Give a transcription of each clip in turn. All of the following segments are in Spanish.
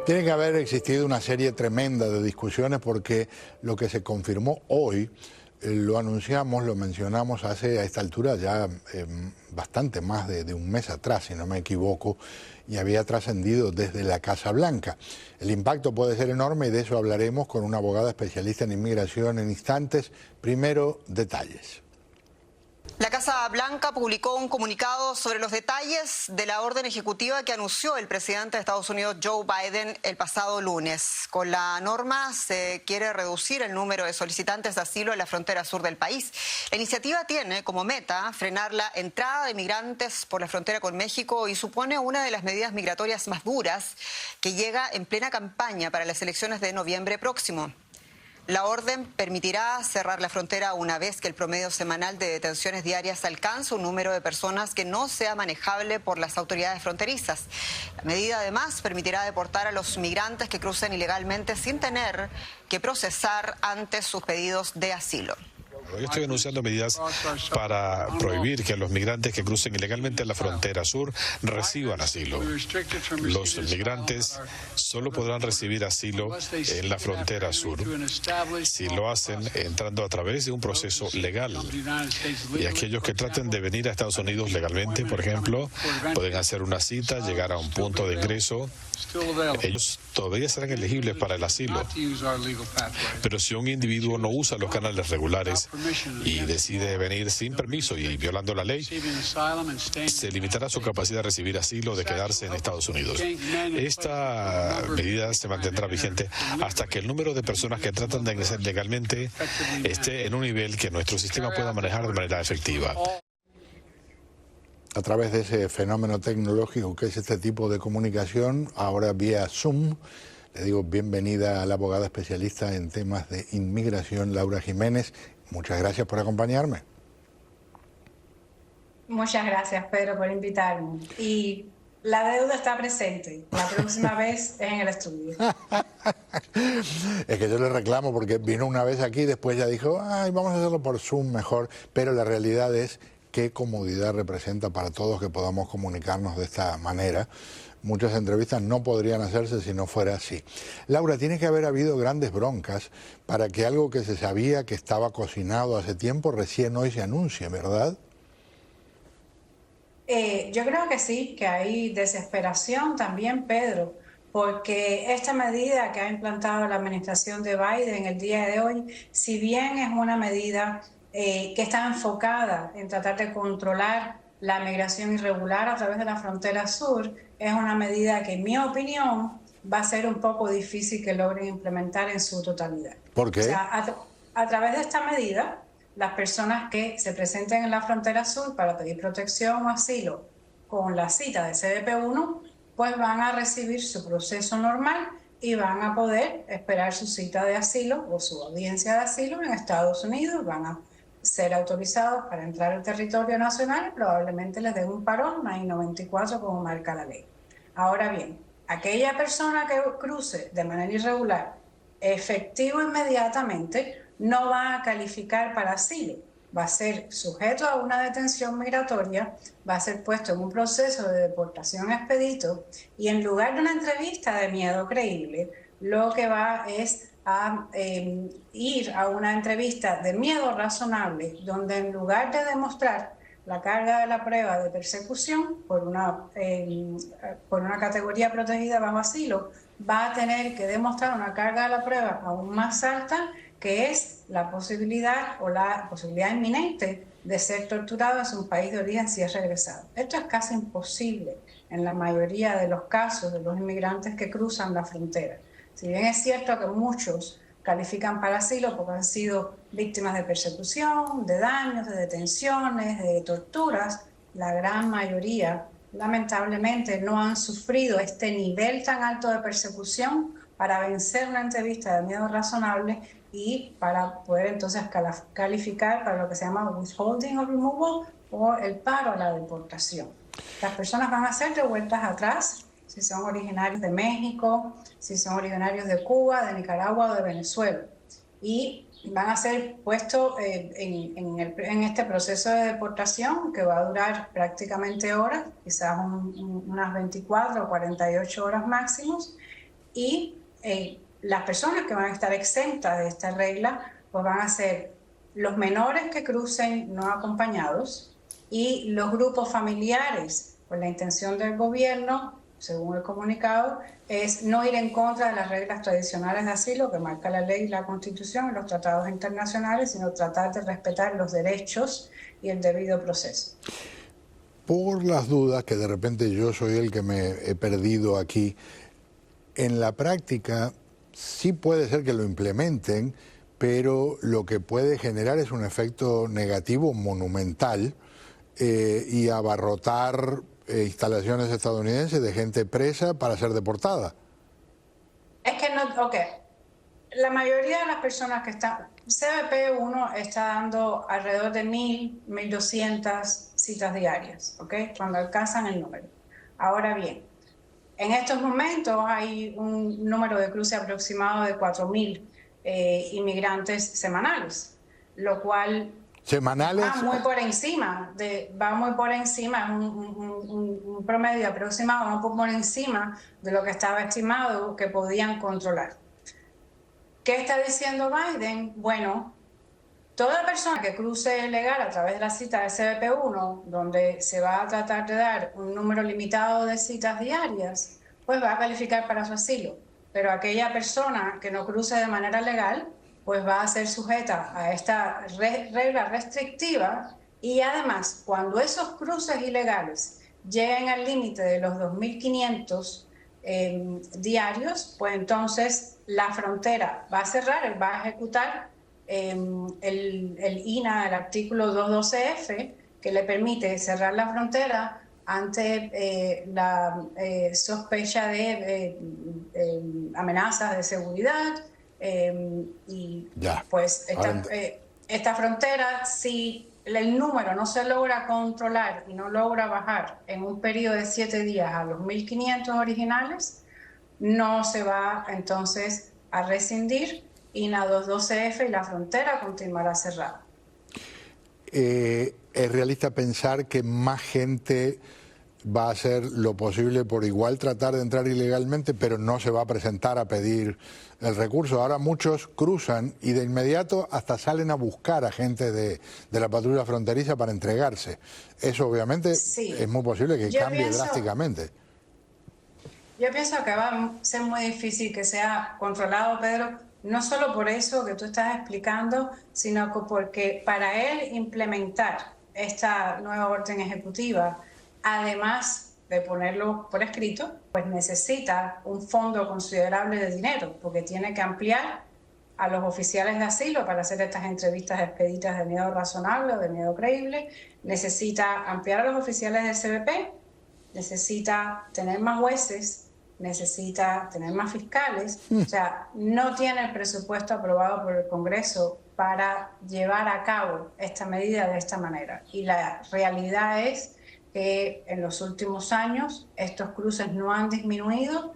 Tiene que haber existido una serie tremenda de discusiones porque lo que se confirmó hoy, lo anunciamos, lo mencionamos hace a esta altura ya bastante más de un mes atrás, si no me equivoco, y había trascendido desde la Casa Blanca. El impacto puede ser enorme y de eso hablaremos con una abogada especialista en inmigración en instantes. Primero, detalles. La Casa Blanca publicó un comunicado sobre los detalles de la orden ejecutiva que anunció el presidente de Estados Unidos, Joe Biden, el pasado lunes. Con la norma se quiere reducir el número de solicitantes de asilo en la frontera sur del país. La iniciativa tiene como meta frenar la entrada de migrantes por la frontera con México y supone una de las medidas migratorias más duras que llega en plena campaña para las elecciones de noviembre próximo. La orden permitirá cerrar la frontera una vez que el promedio semanal de detenciones diarias alcance un número de personas que no sea manejable por las autoridades fronterizas. La medida además permitirá deportar a los migrantes que crucen ilegalmente sin tener que procesar antes sus pedidos de asilo. Yo estoy anunciando medidas para prohibir que los migrantes que crucen ilegalmente la frontera sur reciban asilo. Los migrantes solo podrán recibir asilo en la frontera sur si lo hacen entrando a través de un proceso legal. Y aquellos que traten de venir a Estados Unidos legalmente, por ejemplo, pueden hacer una cita, llegar a un punto de ingreso. Ellos todavía serán elegibles para el asilo. Pero si un individuo no usa los canales regulares y decide venir sin permiso y violando la ley, se limitará su capacidad de recibir asilo, de quedarse en Estados Unidos. Esta medida se mantendrá vigente hasta que el número de personas que tratan de ingresar legalmente esté en un nivel que nuestro sistema pueda manejar de manera efectiva. A través de ese fenómeno tecnológico que es este tipo de comunicación, ahora vía Zoom, le digo bienvenida a la abogada especialista en temas de inmigración, Laura Jiménez. Muchas gracias por acompañarme. Muchas gracias, Pedro, por invitarme. Y la deuda está presente. La próxima vez es en el estudio. Es que yo le reclamo porque vino una vez aquí, después ya dijo, ay, vamos a hacerlo por Zoom mejor. Pero la realidad es qué comodidad representa para todos que podamos comunicarnos de esta manera. Muchas entrevistas no podrían hacerse si no fuera así. Laura, tiene que haber habido grandes broncas para que algo que se sabía que estaba cocinado hace tiempo recién hoy se anuncie, ¿verdad? Yo creo que sí, que hay desesperación también, Pedro, porque esta medida que ha implantado la administración de Biden el día de hoy, si bien es una medida que está enfocada en tratar de controlar la migración irregular a través de la frontera sur, es una medida que, en mi opinión, va a ser un poco difícil que logren implementar en su totalidad. ¿Por qué? O sea, a través de esta medida, las personas que se presenten en la frontera sur para pedir protección o asilo con la cita de CBP-1, pues van a recibir su proceso normal y van a poder esperar su cita de asilo o su audiencia de asilo en Estados Unidos, van a ser autorizados para entrar al territorio nacional y probablemente les den un parón, I-94 como marca la ley. Ahora bien, aquella persona que cruce de manera irregular, efectivo inmediatamente, no va a calificar para asilo. Va a ser sujeto a una detención migratoria, va a ser puesto en un proceso de deportación expedito y en lugar de una entrevista de miedo creíble, lo que va es a ir a una entrevista de miedo razonable, donde en lugar de demostrar la carga de la prueba de persecución por una categoría protegida bajo asilo, va a tener que demostrar una carga de la prueba aún más alta, que es la posibilidad o la posibilidad inminente de ser torturado en su país de origen si es regresado. Esto es casi imposible en la mayoría de los casos de los inmigrantes que cruzan la frontera. Si bien es cierto que muchos califican para asilo porque han sido víctimas de persecución, de daños, de detenciones, de torturas, la gran mayoría lamentablemente no han sufrido este nivel tan alto de persecución para vencer una entrevista de miedo razonable y para poder entonces calificar para lo que se llama withholding of removal o el paro a la deportación. Las personas van a ser devueltas atrás si son originarios de México, si son originarios de Cuba, de Nicaragua o de Venezuela. Y van a ser puestos en este proceso de deportación que va a durar prácticamente horas, quizás unas 24 o 48 horas máximos, y las personas que van a estar exentas de esta regla pues van a ser los menores que crucen no acompañados y los grupos familiares. Pues la intención del gobierno, según el comunicado, es no ir en contra de las reglas tradicionales de asilo que marca la ley, la Constitución y los tratados internacionales, sino tratar de respetar los derechos y el debido proceso. Por las dudas, que de repente yo soy el que me he perdido aquí, en la práctica sí puede ser que lo implementen, pero lo que puede generar es un efecto negativo monumental y abarrotar instalaciones estadounidenses de gente presa para ser deportada. Es que no, ok. La mayoría de las personas que están... CBP-1 está dando alrededor de 1.000, 1.200 citas diarias, ¿ok? Cuando alcanzan el número. Ahora bien, en estos momentos hay un número de cruce aproximado de 4.000 inmigrantes semanales, lo cual... ¿Semanales? Va muy por encima, es un promedio aproximado, un poco por encima de lo que estaba estimado que podían controlar. ¿Qué está diciendo Biden? Bueno, toda persona que cruce legal a través de la cita de CBP-1, donde se va a tratar de dar un número limitado de citas diarias, pues va a calificar para su asilo. Pero aquella persona que no cruce de manera legal, pues va a ser sujeta a esta regla restrictiva y además, cuando esos cruces ilegales lleguen al límite de los 2.500 diarios, pues entonces la frontera va a cerrar, va a ejecutar el INA, el artículo 212F, que le permite cerrar la frontera ante la sospecha de amenazas de seguridad. Y ya. Pues esta frontera, si el número no se logra controlar y no logra bajar en un periodo de 7 días a los 1.500 originales, no se va entonces a rescindir INA 212F y la frontera continuará cerrada. ¿Es realista pensar que más gente va a hacer lo posible por igual tratar de entrar ilegalmente, pero no se va a presentar a pedir el recurso? Ahora muchos cruzan y de inmediato hasta salen a buscar a gente de la patrulla fronteriza para entregarse. Eso obviamente sí, es muy posible que cambie drásticamente. Yo pienso que va a ser muy difícil que sea controlado, Pedro, no solo por eso que tú estás explicando, sino porque para él implementar esta nueva orden ejecutiva, además de ponerlo por escrito, pues necesita un fondo considerable de dinero, porque tiene que ampliar a los oficiales de asilo para hacer estas entrevistas expeditas de miedo razonable o de miedo creíble, necesita ampliar a los oficiales del CBP, necesita tener más jueces, necesita tener más fiscales, o sea, no tiene el presupuesto aprobado por el Congreso para llevar a cabo esta medida de esta manera. Y la realidad es que en los últimos años estos cruces no han disminuido.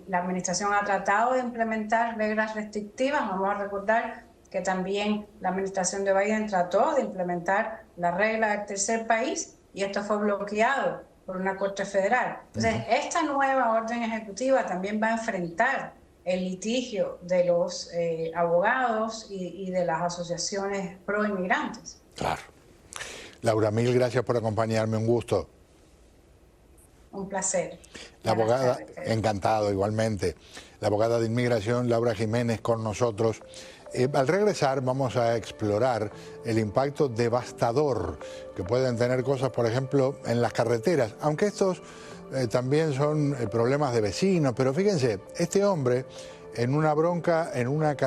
La administración ha tratado de implementar reglas restrictivas. Vamos a recordar que también la administración de Biden trató de implementar la regla del tercer país y esto fue bloqueado por una corte federal. Entonces, esta nueva orden ejecutiva también va a enfrentar el litigio de los abogados y de las asociaciones pro inmigrantes. Claro. Laura, mil gracias por acompañarme, un gusto. Un placer. La abogada, encantado igualmente. La abogada de inmigración, Laura Jiménez, con nosotros. Al regresar vamos a explorar el impacto devastador que pueden tener cosas, por ejemplo, en las carreteras, aunque estos también son problemas de vecinos, pero fíjense, este hombre en una bronca, en una carretera,